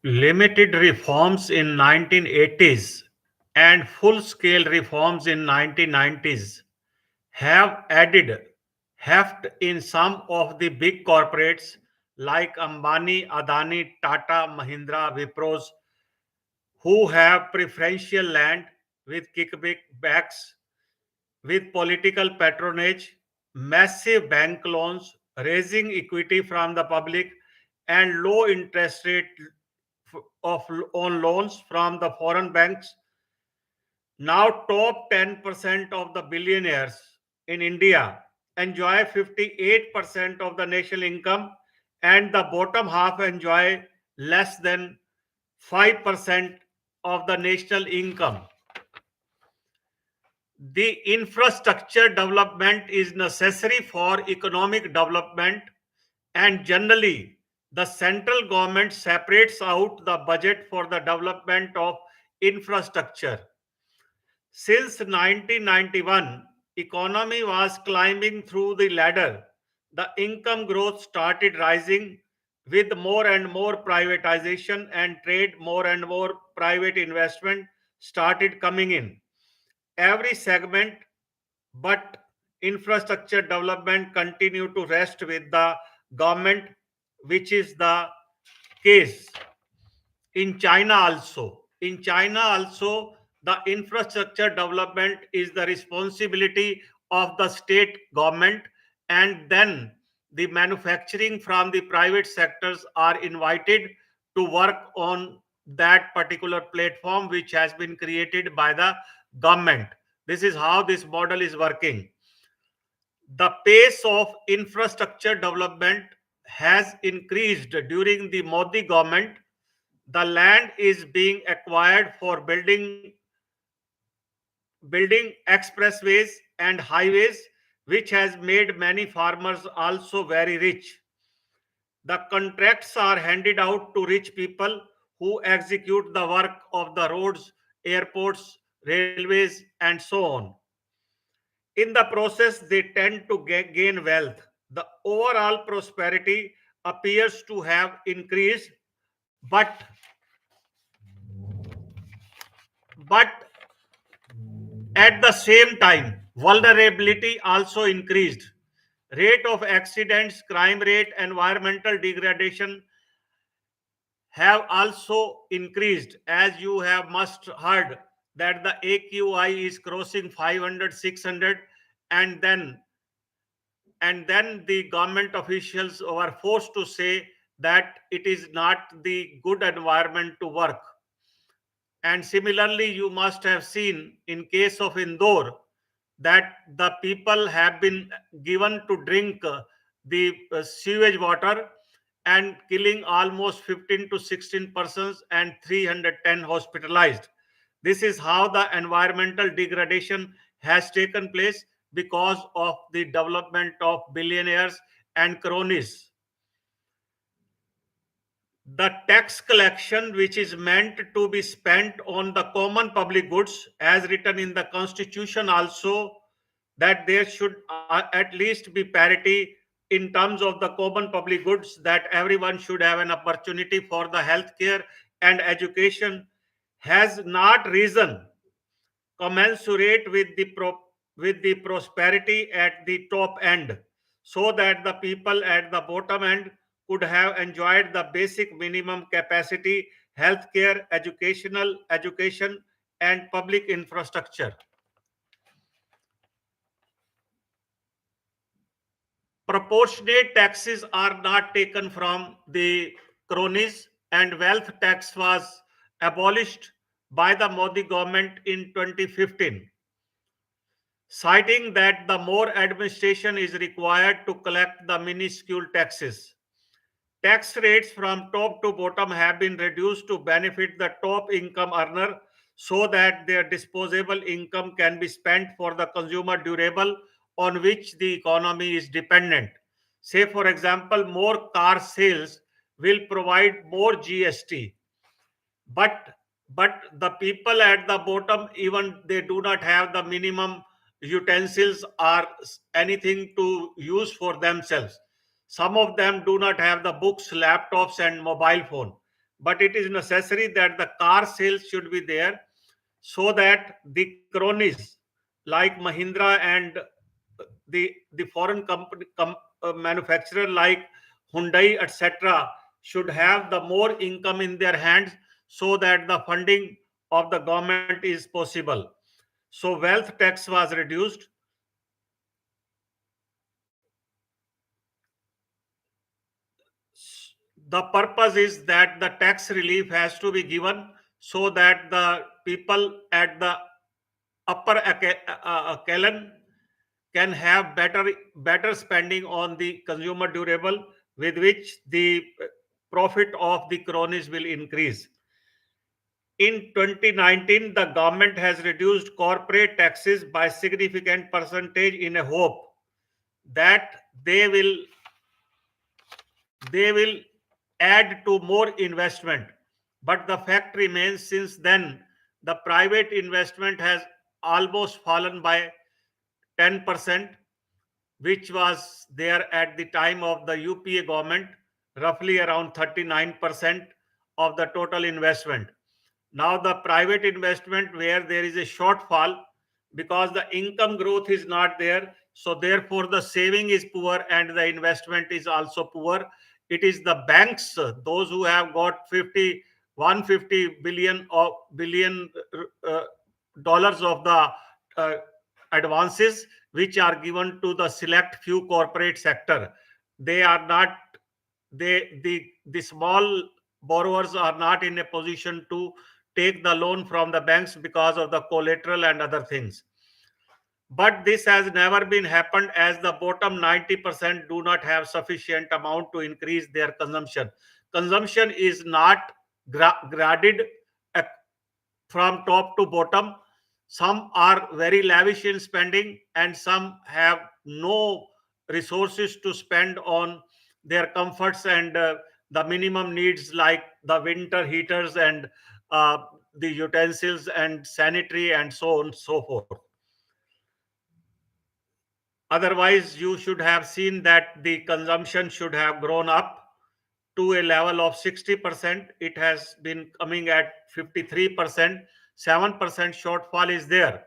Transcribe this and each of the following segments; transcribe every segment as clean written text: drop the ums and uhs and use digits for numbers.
Limited reforms in 1980s and full-scale reforms in 1990s have added heft in some of the big corporates like Ambani, Adani, Tata, Mahindra, Wipros, who have preferential land with kickbacks, with political patronage, massive bank loans, raising equity from the public, and low interest rate of on loans from the foreign banks. Now, top 10% of the billionaires in India enjoy 58% of the national income, and the bottom half enjoy less than 5% of the national income. The infrastructure development is necessary for economic development, and generally, the central government separates out the budget for the development of infrastructure. Since 1991, economy was climbing through the ladder. The income growth started rising with more and more privatization and trade, more and more private investment started coming in. Every segment but infrastructure development continue to rest with the government, which is the case in China also. In China also, the infrastructure development is the responsibility of the state government, and then the manufacturing from the private sectors are invited to work on that particular platform which has been created by the government. This is how this model is working. The pace of infrastructure development has increased during the Modi government. The land is being acquired for building expressways and highways, which has made many farmers also very rich. The contracts are handed out to rich people who execute the work of the roads, airports, railways, and so on. In the process, they tend to gain wealth. The overall prosperity appears to have increased, but but at the same time, vulnerability also increased. Rate of accidents, crime rate, environmental degradation have also increased. As you have must heard that the AQI is crossing 500, 600, and then the government officials were forced to say that it is not the good environment to work. And similarly, you must have seen in case of Indore that the people have been given to drink the sewage water and killing almost 15 to 16 persons and 310 hospitalized. This is how the environmental degradation has taken place because of the development of billionaires and cronies. The tax collection, which is meant to be spent on the common public goods, as written in the constitution also, that there should at least be parity in terms of the common public goods, that everyone should have an opportunity for the healthcare and education, has not risen commensurate with with the prosperity at the top end, so that the people at the bottom end could have enjoyed the basic minimum capacity healthcare, education, and public infrastructure. Proportionate taxes are not taken from the cronies, and wealth tax was abolished by the Modi government in 2015, citing that the more administration is required to collect the minuscule taxes. Tax rates from top to bottom have been reduced to benefit the top income earner, so that their disposable income can be spent for the consumer durable on which the economy is dependent. Say, for example, more car sales will provide more GST, but the people at the bottom, even they do not have the minimum utensils or anything to use for themselves. Some of them do not have the books, laptops, and mobile phone. but it is necessary that the car sales should be there, so that the cronies like Mahindra and the foreign company manufacturer like Hyundai, etc., should have the more income in their hands, so that the funding of the government is possible. So wealth tax was reduced. The purpose is that the tax relief has to be given, so that the people at the upper echelon can have better spending on the consumer durable, with which the profit of the cronies will increase. In 2019, the government has reduced corporate taxes by significant percentage in a hope that they will add to more investment. But the fact remains, since then, the private investment has almost fallen by 10%, which was there at the time of the UPA government, roughly around 39% of the total investment. Now, the private investment, where there is a shortfall because the income growth is not there, so therefore the saving is poor and the investment is also poor. It is the banks, those who have got 150 billion of billion uh, dollars of the uh, advances, which are given to the select few corporate sector. They are not, the small borrowers are not in a position to take the loan from the banks because of the collateral and other things. But this has never been happened, as the bottom 90% do not have sufficient amount to increase their consumption. Consumption is not graded uh, from top to bottom. Some are very lavish in spending, and some have no resources to spend on their comforts and the minimum needs, like the winter heaters and uh, the utensils and sanitary and so on and so forth. Otherwise, you should have seen that the consumption should have grown up to a level of 60%. It has been coming at 53%. 7% shortfall is there.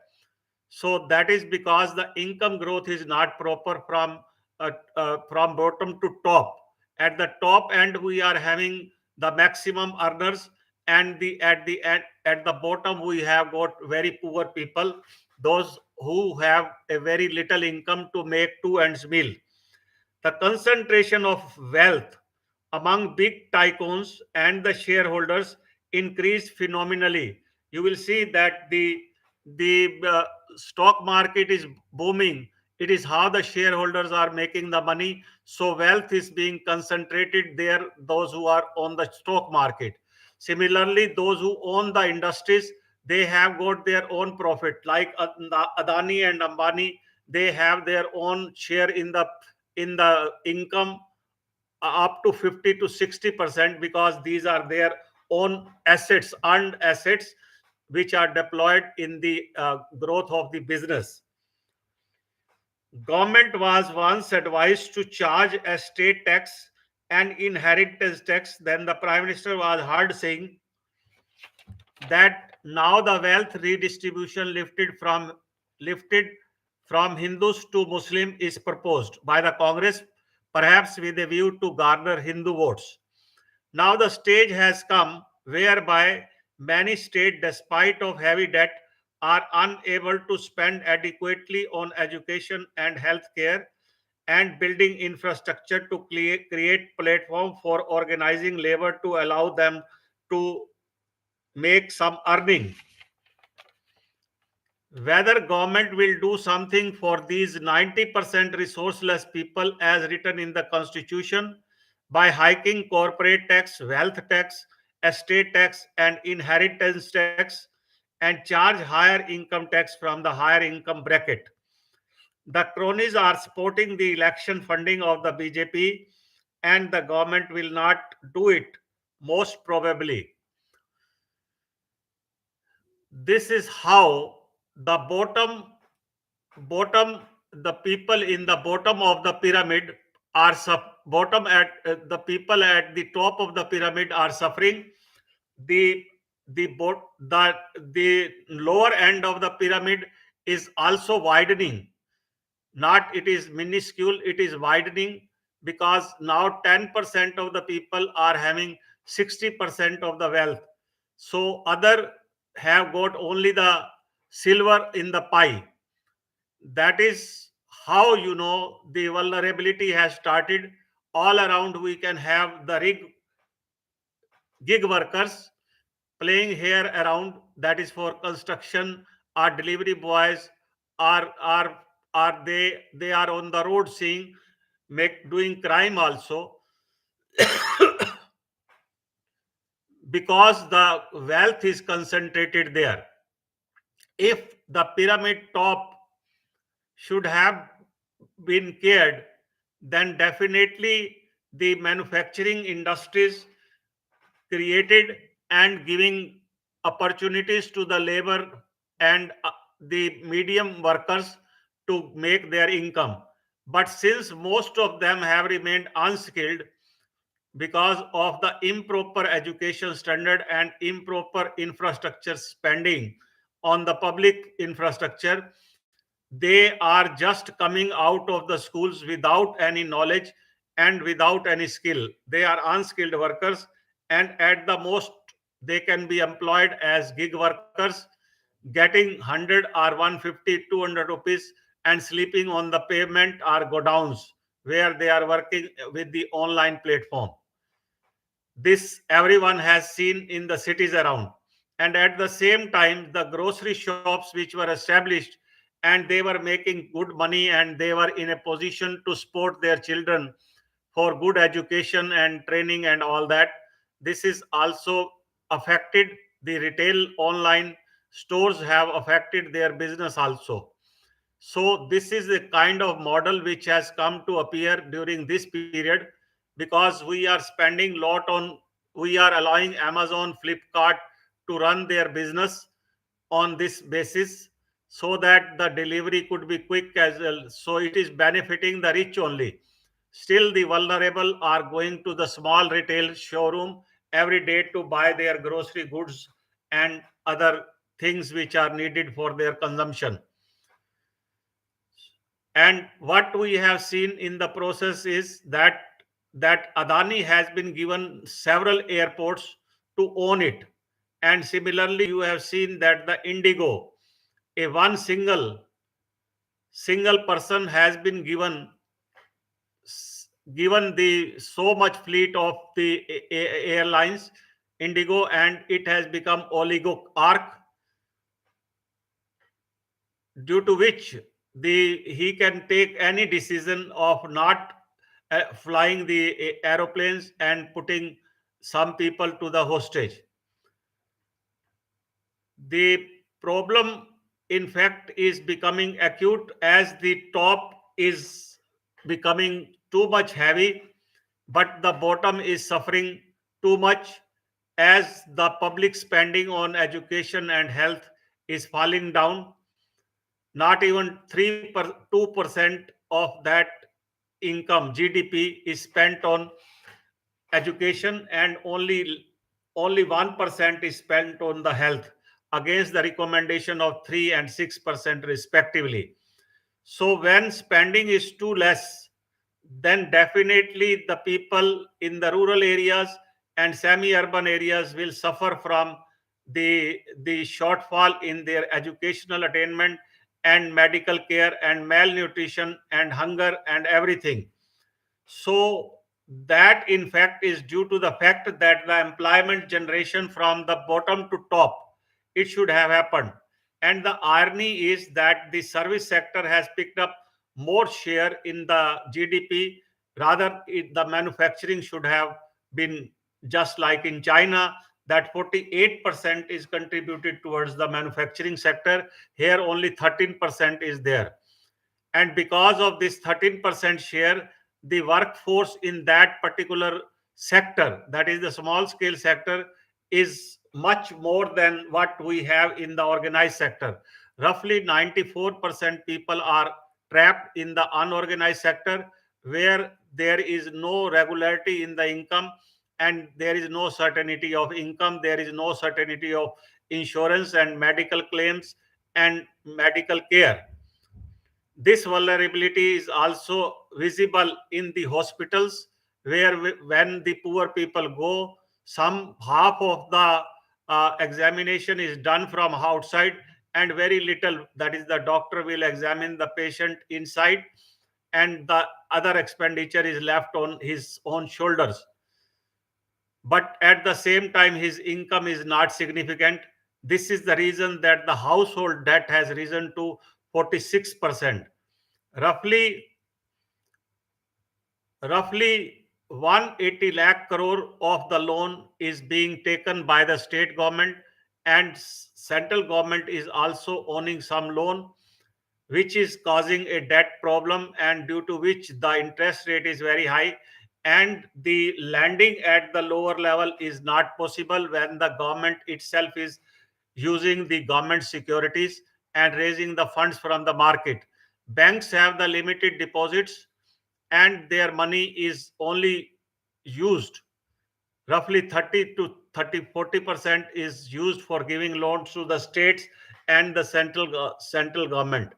So that is because the income growth is not proper from bottom to top. At the top end, we are having the maximum earners, and at the bottom we have got very poor people, those who have a very little income to make two ends meal. The concentration of wealth among big tycoons and the shareholders increased phenomenally. You will see that the stock market is booming. It is how the shareholders are making the money. So wealth is being concentrated there, those who are on the stock market. Similarly, those who own the industries, they have got their own profit. Like Adani and Ambani, they have their own share in the income, up to 50 to 60%, because these are their own assets, earned assets, which are deployed in the growth of the business. Government was once advised to charge estate tax and inheritance tax. Then the prime minister was heard saying that now the wealth redistribution lifted from Hindus to Muslim is proposed by the Congress, perhaps with a view to garner Hindu votes. Now the stage has come whereby many states, despite of heavy debt, are unable to spend adequately on education and health care and building infrastructure to create platform for organizing labor to allow them to make some earning. Whether government will do something for these 90% resourceless people as written in the constitution, by hiking corporate tax, wealth tax, estate tax and inheritance tax, and charge higher income tax from the higher income bracket. The cronies are supporting the election funding of the BJP, and the government will not do it, most probably. This is how the bottom the people in the bottom of the pyramid are bottom at the people at the top of the pyramid are suffering, the the lower end of the pyramid is also widening. Not it is minuscule, it is widening, because now 10% of the people are having 60% of the wealth. So other have got only the silver in the pie. That is how, the vulnerability has started. All around we can have the gig workers playing here around, that is for construction, or delivery boys, are they are on the road seeing, make doing crime also, because the wealth is concentrated there. If the pyramid top should have been cared, then definitely the manufacturing industries created and giving opportunities to the labor and the medium workers to make their income. But since most of them have remained unskilled because of the improper education standard and improper infrastructure spending on the public infrastructure, they are just coming out of the schools without any knowledge and without any skill. They are unskilled workers, and at the most they can be employed as gig workers, getting 100 or 150 200 rupees and sleeping on the pavement or godowns where they are working with the online platform. This everyone has seen in the cities around. And at the same time, the grocery shops which were established, and they were making good money, and they were in a position to support their children for good education and training and all that. This is also affected the retail. Online stores have affected their business also. So this is the kind of model which has come to appear during this period, because we are spending lot on, we are allowing Amazon, Flipkart to run their business on this basis, so that the delivery could be quick as well. So it is benefiting the rich only. Still the vulnerable are going to the small retail showroom every day to buy their grocery goods and other things which are needed for their consumption. And what we have seen in the process is that Adani has been given several airports to own it. And similarly, you have seen that the Indigo, a one single person has been given the so much fleet of the airlines Indigo, and it has become oligarch, due to which the he can take any decision of not flying the aeroplanes and putting some people to the hostage. The problem, in fact, is becoming acute as the top is becoming too much heavy, but the bottom is suffering too much, as the public spending on education and health is falling down. Not even 2% of that income GDP is spent on education, and only 1% is spent on the health, against the recommendation of 3 and 6% respectively. So when spending is too less, then definitely the people in the rural areas and semi-urban areas will suffer from the shortfall in their educational attainment and medical care and malnutrition and hunger and everything. So that in fact is due to the fact that the employment generation from the bottom to top, it should have happened. And the irony is that the service sector has picked up more share in the GDP. Rather, the manufacturing should have been just like in China, that 48% is contributed towards the manufacturing sector. Here only 13% is there. And because of this 13% share, the workforce in that particular sector, that is the small scale sector, is much more than what we have in the organized sector. Roughly 94% people are trapped in the unorganized sector, where there is no regularity in the income, and there is no certainty of income, there is no certainty of insurance and medical claims and medical care. This vulnerability is also visible in the hospitals, where when the poor people go, some half of the examination is done from outside, and very little, that is, the doctor will examine the patient inside, and the other expenditure is left on his own shoulders. But at the same time, his income is not significant. This is the reason that the household debt has risen to 46%. Roughly roughly 180 lakh crore of the loan is being taken by the state government, and central government is also owning some loan, which is causing a debt problem, and due to which the interest rate is very high, and the lending at the lower level is not possible when the government itself is using the government securities and raising the funds from the market. Banks have the limited deposits, and their money is only used, roughly 30 to 40% is used for giving loans to the states and the central government.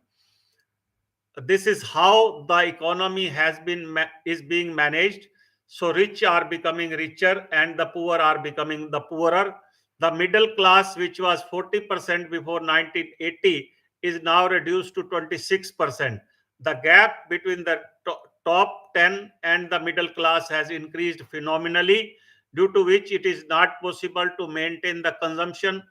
This is how the economy is being managed. So rich are becoming richer and the poor are becoming the poorer. The middle class, which was 40% before 1980, is now reduced to 26%. The gap between the top 10 and the middle class has increased phenomenally, due to which it is not possible to maintain the consumption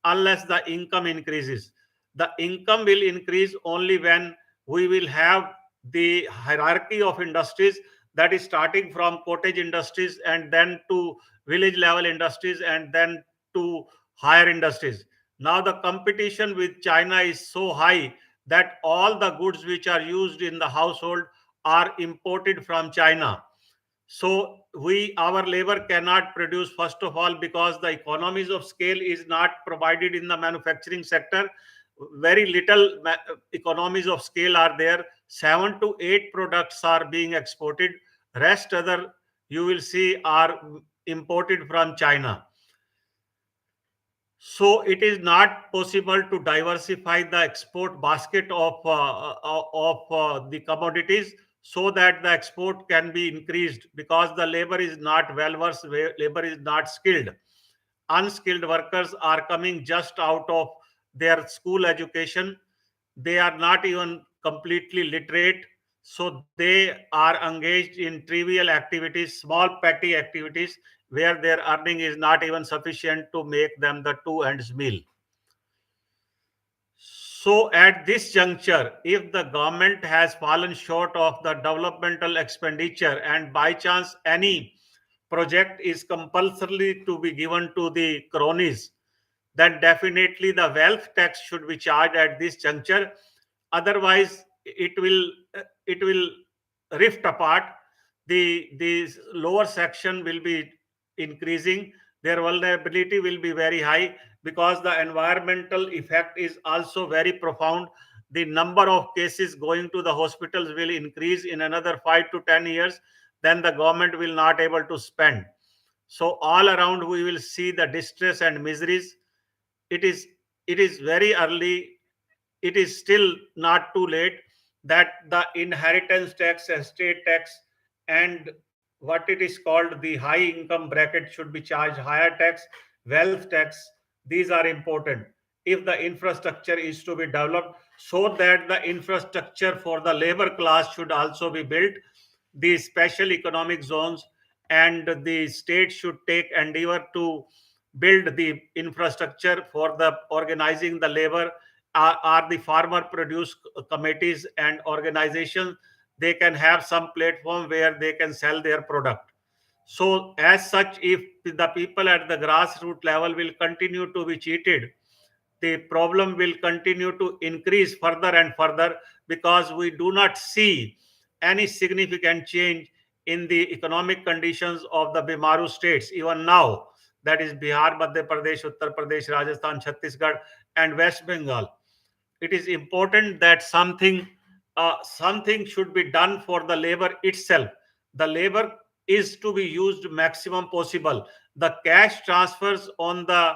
unless the income increases. The income will increase only when we will have the hierarchy of industries, that is starting from cottage industries and then to village level industries and then to higher industries. Now the competition with China is so high that all the goods which are used in the household are imported from China. So we, our labor cannot produce, first of all, because the economies of scale is not provided in the manufacturing sector. Very little economies of scale are there. 7 to 8 products are being exported, rest other you will see are imported from China. So it is not possible to diversify the export basket of the commodities, so that the export can be increased, because the labor is not well versed, labor is not skilled. Unskilled workers are coming just out of their school education. They are not even completely literate, so they are engaged in trivial activities, small petty activities, where their earning is not even sufficient to make them the two ends meal. So at this juncture, if the government has fallen short of the developmental expenditure, and by chance any project is compulsorily to be given to the cronies, then definitely the wealth tax should be charged at this juncture. Otherwise it will rift apart. The lower section will be increasing, their vulnerability will be very high, because the environmental effect is also very profound. The number of cases going to the hospitals will increase in another 5 to 10 years, then the government will not able to spend. So all around we will see the distress and miseries. It is it is very early, it is still not too late, that the inheritance tax, estate tax, and what it is called the high income bracket should be charged higher tax, wealth tax. These are important if the infrastructure is to be developed, so that the infrastructure for the labor class should also be built. The special economic zones and the state should take endeavor to build the infrastructure for the organizing the labor. Are the farmer produce committees and organizations, they can have some platform where they can sell their product. So as such, if the people at the grassroots level will continue to be cheated, the problem will continue to increase further and further, because we do not see any significant change in the economic conditions of the Bimaru states even now, that is Bihar, Madhya Pradesh, Uttar Pradesh, Rajasthan, Chhattisgarh, and West Bengal. It is important that something should be done for the labor itself. The labor is to be used maximum possible. The cash transfers on the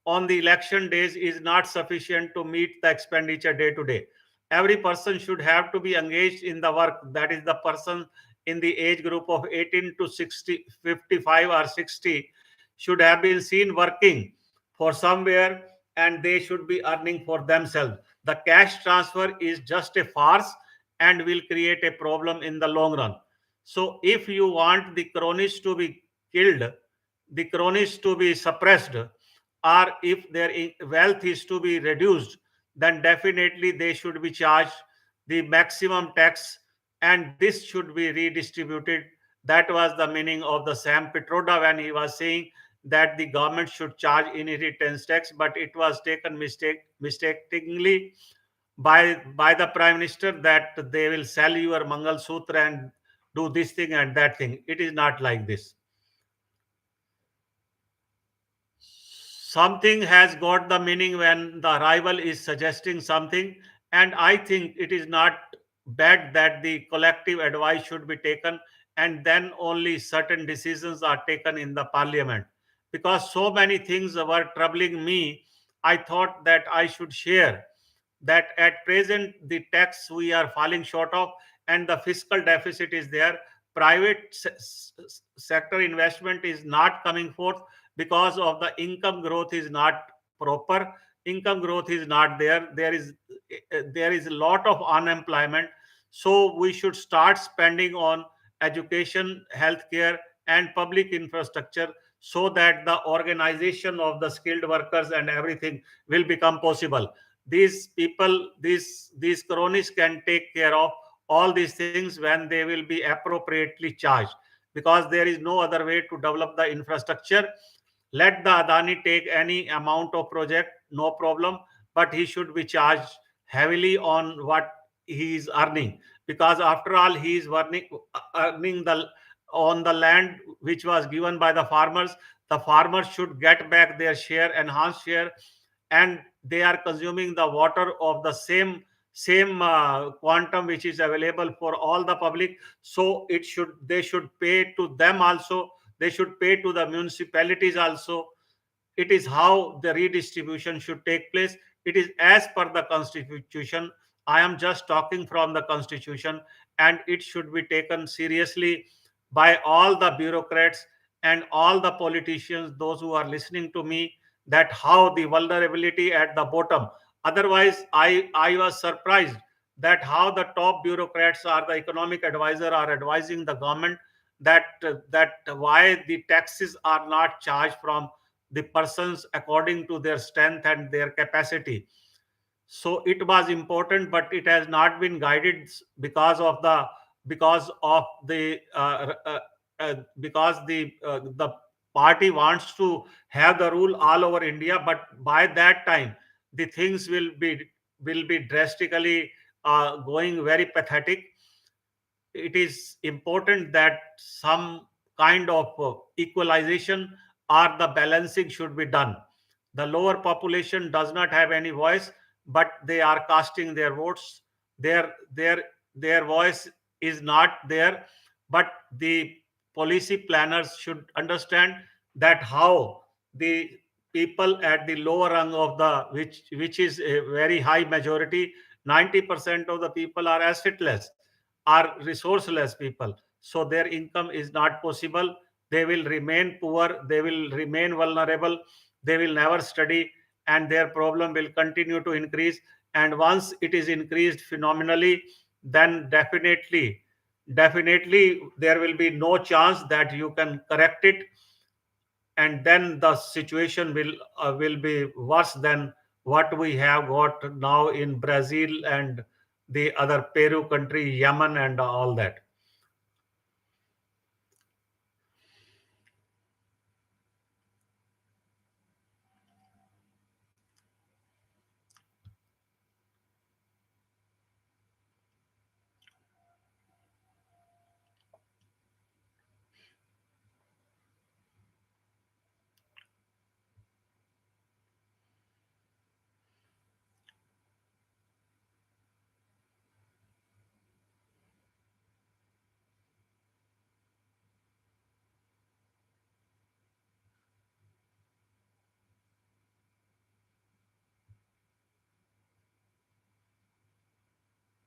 election days is not sufficient to meet the expenditure day to day. Every person should have to be engaged in the work. That is, the person in the age group of 18 to 60, 55 or 60 should have been seen working for somewhere, and they should be earning for themselves. The cash transfer is just a farce and will create a problem in the long run. So, if you want the cronies to be killed, the cronies to be suppressed, or if their wealth is to be reduced, then definitely they should be charged the maximum tax, and this should be redistributed. That was the meaning of the Sam Petroda when he was saying that the government should charge inheritance tax, but it was taken mistakenly by the prime minister that they will sell your Mangal Sutra and do this thing and that thing. It is not like this. Something has got the meaning when the rival is suggesting something, and I think it is not bad that the collective advice should be taken, and then only certain decisions are taken in the parliament. Because so many things were troubling me, I thought that I should share that at present the tax we are falling short of, and the fiscal deficit is there. Private sector investment is not coming forth because of the income growth is not proper. Income growth is not there. There is a lot of unemployment. So we should start spending on education, healthcare, and public infrastructure, so that the organization of the skilled workers and everything will become possible. These people, these cronies can take care of all these things when they will be appropriately charged, because there is no other way to develop the infrastructure. Let the Adani take any amount of project, no problem, but he should be charged heavily on what he is earning, because after all he is earning the on the land which was given by the farmers. The farmers should get back their share, enhanced share, and they are consuming the water of the same quantum which is available for all the public. So it should they should pay to them also. They should pay to the municipalities also. It is how the redistribution should take place. It is as per the constitution. I am just talking from the constitution, and it should be taken seriously by all the bureaucrats and all the politicians, those who are listening to me, that how the vulnerability at the bottom. Otherwise, I was surprised that how the top bureaucrats or the economic advisor are advising the government that why the taxes are not charged from the persons according to their strength and their capacity. So it was important, but it has not been guided because of the party wants to have the rule all over India. But by that time the things will be drastically going very pathetic. It is important that some kind of equalization or the balancing should be done. The lower population does not have any voice, but they are casting their votes. Their voice is not there. But the policy planners should understand that how the people at the lower rung of the which is a very high majority, 90% of the people are assetless, are resourceless people. So their income is not possible. They will remain poor, they will remain vulnerable, they will never study, and their problem will continue to increase. And once it is increased phenomenally, then definitely there will be no chance that you can correct it, and then the situation will be worse than what we have got now in Brazil and the other Peru country, Yemen, and all that.